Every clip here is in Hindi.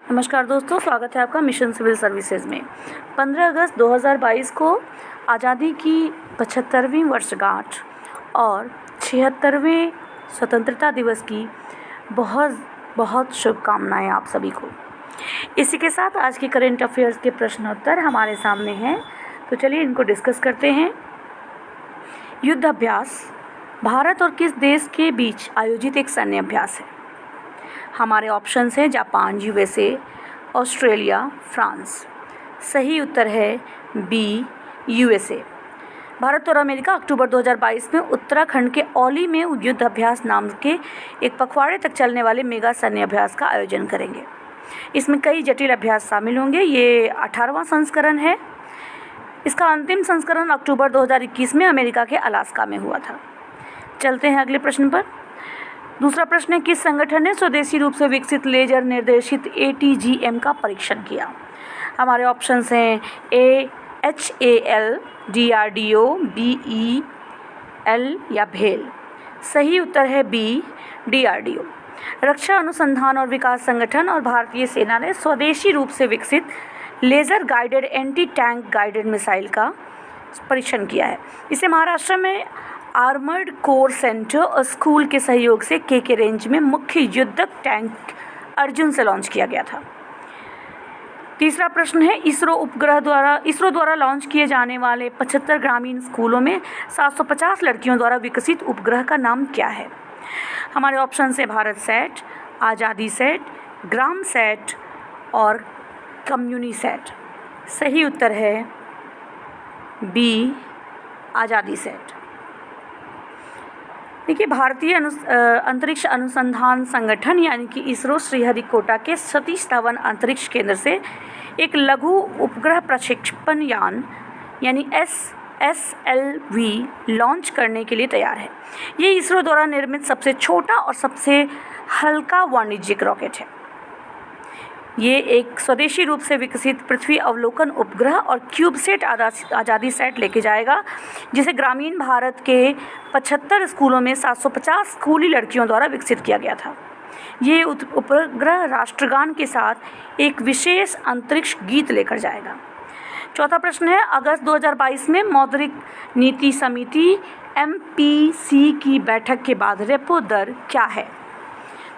नमस्कार दोस्तों, स्वागत है आपका मिशन सिविल सर्विसेज में। 15 अगस्त 2022 को आज़ादी की 75वीं वर्षगांठ और 76वें स्वतंत्रता दिवस की बहुत बहुत शुभकामनाएं आप सभी को। इसी के साथ आज के करेंट अफेयर्स के प्रश्नोत्तर हमारे सामने हैं, तो चलिए इनको डिस्कस करते हैं। युद्ध अभ्यास भारत और किस देश के बीच आयोजित एक सैन्य अभ्यास है? हमारे ऑप्शंस हैं जापान, यूएसए, ऑस्ट्रेलिया, फ्रांस। सही उत्तर है बी, यूएसए। भारत और अमेरिका अक्टूबर 2022 में उत्तराखंड के औली में युद्ध अभ्यास नाम के एक पखवाड़े तक चलने वाले मेगा सैन्य अभ्यास का आयोजन करेंगे। इसमें कई जटिल अभ्यास शामिल होंगे। ये 18वां संस्करण है। इसका अंतिम संस्करण अक्टूबर 2021 में अमेरिका के अलास्का में हुआ था। चलते हैं अगले प्रश्न पर। दूसरा प्रश्न है, किस संगठन ने स्वदेशी रूप से विकसित लेजर निर्देशित ATGM का परीक्षण किया? हमारे ऑप्शंस हैं ए HAL, DRDO, BEL या भेल। सही उत्तर है बी, DRDO। रक्षा अनुसंधान और विकास संगठन और भारतीय सेना ने स्वदेशी रूप से विकसित laser guided anti tank guided missile का परीक्षण किया है। इसे महाराष्ट्र में आर्मर्ड कोर सेंटर और स्कूल के सहयोग से KK रेंज में मुख्य युद्धक टैंक अर्जुन से लॉन्च किया गया था। तीसरा प्रश्न है, इसरो द्वारा लॉन्च किए जाने वाले 75 ग्रामीण स्कूलों में 750 लड़कियों द्वारा विकसित उपग्रह का नाम क्या है? हमारे ऑप्शन है भारत सेट, आज़ादी सेट, ग्राम सेट और कम्युनी सेट। सही उत्तर है बी, आज़ादी सेट। देखिए, भारतीय अंतरिक्ष अनुसंधान संगठन यानी कि इसरो श्रीहरिकोटा के सतीश धवन अंतरिक्ष केंद्र से एक लघु उपग्रह प्रक्षेपण यान यानी SLV लॉन्च करने के लिए तैयार है। ये इसरो द्वारा निर्मित सबसे छोटा और सबसे हल्का वाणिज्यिक रॉकेट है। ये एक स्वदेशी रूप से विकसित पृथ्वी अवलोकन उपग्रह और क्यूबसेट आज़ादी सेट लेके जाएगा, जिसे ग्रामीण भारत के 75 स्कूलों में 750 स्कूली लड़कियों द्वारा विकसित किया गया था। ये उपग्रह राष्ट्रगान के साथ एक विशेष अंतरिक्ष गीत लेकर जाएगा। चौथा प्रश्न है, अगस्त 2022 में मौद्रिक नीति समिति MPC की बैठक के बाद रेपो दर क्या है?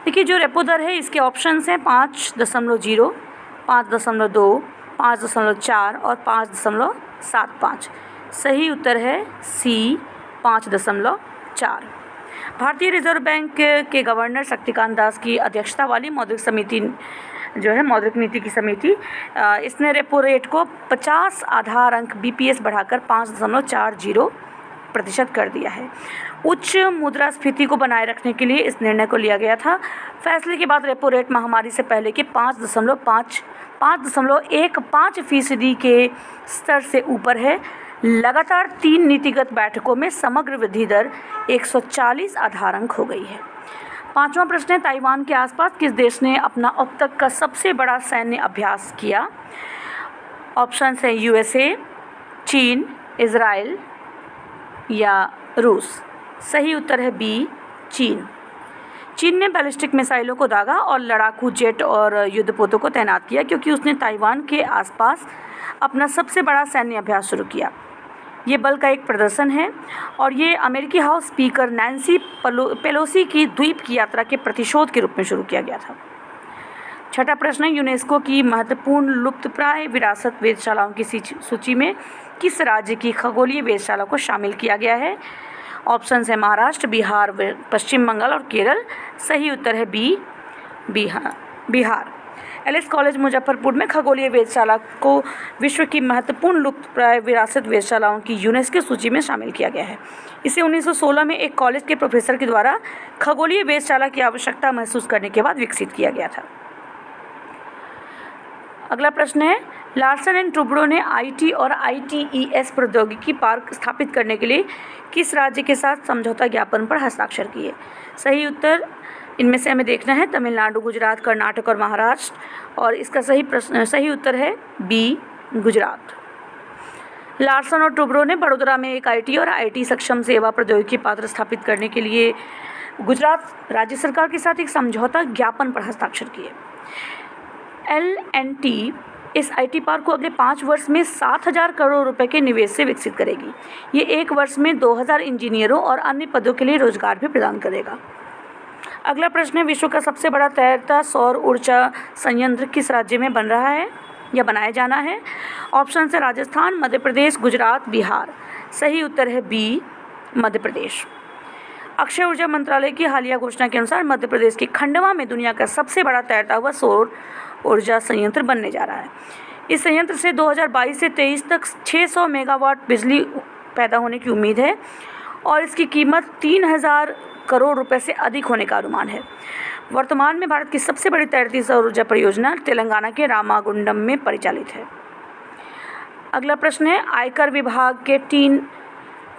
देखिए, जो रेपो दर है इसके ऑप्शंस हैं 5.0, 5.2, 5.4 और 5.75। सही उत्तर है सी, 5.4। भारतीय रिजर्व बैंक के गवर्नर शक्तिकांत दास की अध्यक्षता वाली मौद्रिक समिति जो है मौद्रिक नीति की समिति, इसने रेपो रेट को 50 आधार अंक BPS बढ़ाकर 5.40% कर दिया है। उच्च मुद्रास्फीति को बनाए रखने के लिए इस निर्णय को लिया गया था। फैसले के बाद रेपो रेट महामारी से पहले के 5.15% के स्तर से ऊपर है। लगातार 3 नीतिगत बैठकों में समग्र वृद्धि दर 140 आधार अंक हो गई है। पांचवा प्रश्न है, ताइवान के आसपास किस देश ने अपना अब तक का सबसे बड़ा सैन्य अभ्यास किया? ऑप्शन है USA, चीन, इजराइल या रूस। सही उत्तर है बी, चीन। चीन ने बैलिस्टिक मिसाइलों को दागा और लड़ाकू जेट और युद्धपोतों को तैनात किया क्योंकि उसने ताइवान के आसपास अपना सबसे बड़ा सैन्य अभ्यास शुरू किया। ये बल का एक प्रदर्शन है और ये अमेरिकी हाउस स्पीकर नैन्सी पेलोसी की द्वीप की यात्रा के प्रतिशोध के रूप में शुरू किया गया था। छठा प्रश्न है, यूनेस्को की महत्वपूर्ण लुप्तप्राय विरासत वेधशालाओं की सूची में किस राज्य की खगोलीय वेधशाला को शामिल किया गया है? ऑप्शन है महाराष्ट्र, बिहार, पश्चिम बंगाल और केरल। सही उत्तर है B, Bihar. LS college Muzaffarpur में खगोलीय वेधशाला को विश्व की महत्वपूर्ण लुप्तप्राय विरासत वेधशालाओं की यूनेस्को सूची में शामिल किया गया है। इसे 1916 में एक कॉलेज के प्रोफेसर के द्वारा खगोलीय वेधशाला की आवश्यकता महसूस करने के बाद विकसित किया गया था। अगला प्रश्न है, लार्सन एंड टुब्रो ने IT और ITES प्रौद्योगिकी पार्क स्थापित करने के लिए किस राज्य के साथ समझौता ज्ञापन पर हस्ताक्षर किए? सही उत्तर इनमें से हमें देखना है तमिलनाडु, गुजरात, कर्नाटक और महाराष्ट्र, और इसका सही उत्तर है बी, गुजरात। लार्सन और टुब्रो ने बड़ोदरा में एक IT और IT सक्षम सेवा प्रौद्योगिकी पार्क स्थापित करने के लिए गुजरात राज्य सरकार के साथ एक समझौता ज्ञापन पर हस्ताक्षर किए। L&T इस IT पार्क को अगले 5 वर्ष में 7,000 करोड़ रुपए के निवेश से विकसित करेगी। ये 1 वर्ष में 2,000 इंजीनियरों और अन्य पदों के लिए रोजगार भी प्रदान करेगा। अगला प्रश्न है, विश्व का सबसे बड़ा तैरता सौर ऊर्जा संयंत्र किस राज्य में बन रहा है या बनाया जाना है? ऑप्शन है राजस्थान, मध्य प्रदेश, गुजरात, बिहार। सही उत्तर है बी, मध्य प्रदेश। अक्षय ऊर्जा मंत्रालय की हालिया घोषणा के अनुसार मध्य प्रदेश के खंडवा में दुनिया का सबसे बड़ा तैरता हुआ सौर ऊर्जा संयंत्र बनने जा रहा है। इस संयंत्र से 2022 से 23 तक 600 मेगावाट बिजली पैदा होने की उम्मीद है और इसकी कीमत 3,000 करोड़ रुपए से अधिक होने का अनुमान है। वर्तमान में भारत की सबसे बड़ी तैरती सौर ऊर्जा परियोजना तेलंगाना के रामागुंडम में परिचालित है। अगला प्रश्न है, आयकर विभाग के टीन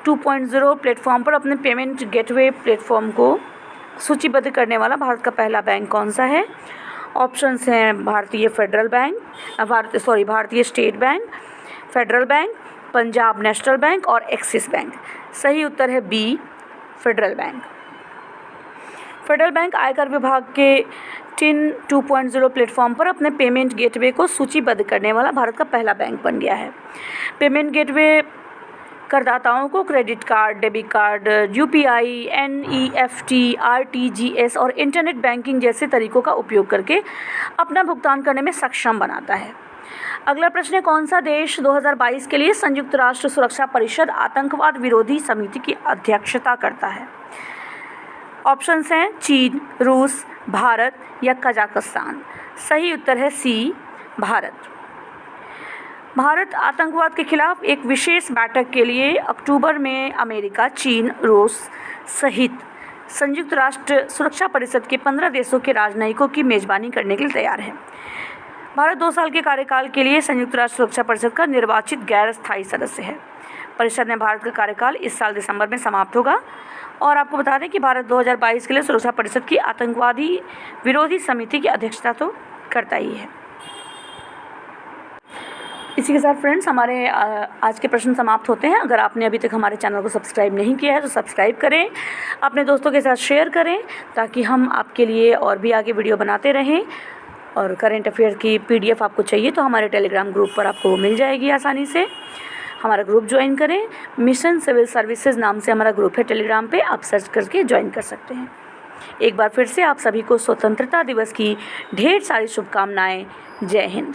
2.0 प्लेटफॉर्म पर अपने पेमेंट गेटवे प्लेटफॉर्म को सूचीबद्ध करने वाला भारत का पहला बैंक कौन सा है? ऑप्शंस हैं Bharatiya state bank, federal bank, Punjab national bank और एक्सिस बैंक। सही उत्तर है B, federal bank. Federal bank आयकर विभाग के टिन 2.0 प्लेटफॉर्म पर अपने पेमेंट गेटवे को सूचीबद्ध करने वाला भारत का पहला बैंक बन गया है। पेमेंट गेटवे करदाताओं को credit card, debit card, UPI, NEFT, RTGS और इंटरनेट बैंकिंग जैसे तरीकों का उपयोग करके अपना भुगतान करने में सक्षम बनाता है। अगला प्रश्न है, कौन सा देश 2022 के लिए संयुक्त राष्ट्र सुरक्षा परिषद आतंकवाद विरोधी समिति की अध्यक्षता करता है? ऑप्शंस हैं चीन, रूस, भारत या कजाकिस्तान। सही उत्तर है सी, भारत। भारत आतंकवाद के खिलाफ एक विशेष बैठक के लिए अक्टूबर में अमेरिका, चीन, रूस सहित संयुक्त राष्ट्र सुरक्षा परिषद के 15 देशों के राजनयिकों की मेजबानी करने के लिए तैयार है। भारत 2 साल के कार्यकाल के लिए संयुक्त राष्ट्र सुरक्षा परिषद का निर्वाचित गैर स्थायी सदस्य है। परिषद में भारत का कार्यकाल इस साल दिसंबर में समाप्त होगा। और आपको बता दें कि भारत 2022 के लिए सुरक्षा परिषद की आतंकवादी विरोधी समिति की अध्यक्षता तो करता ही है। इसी के साथ फ्रेंड्स हमारे आज के प्रश्न समाप्त होते हैं। अगर आपने अभी तक हमारे चैनल को सब्सक्राइब नहीं किया है तो सब्सक्राइब करें, अपने दोस्तों के साथ शेयर करें ताकि हम आपके लिए और भी आगे वीडियो बनाते रहें। और करेंट अफेयर की PDF आपको चाहिए तो हमारे टेलीग्राम ग्रुप पर आपको मिल जाएगी आसानी से। हमारा ग्रुप ज्वाइन करें, मिशन सिविल सर्विसेज नाम से हमारा ग्रुप है टेलीग्राम पे, आप सर्च करके ज्वाइन कर सकते हैं। एक बार फिर से आप सभी को स्वतंत्रता दिवस की ढेर सारी शुभकामनाएं। जय हिंद।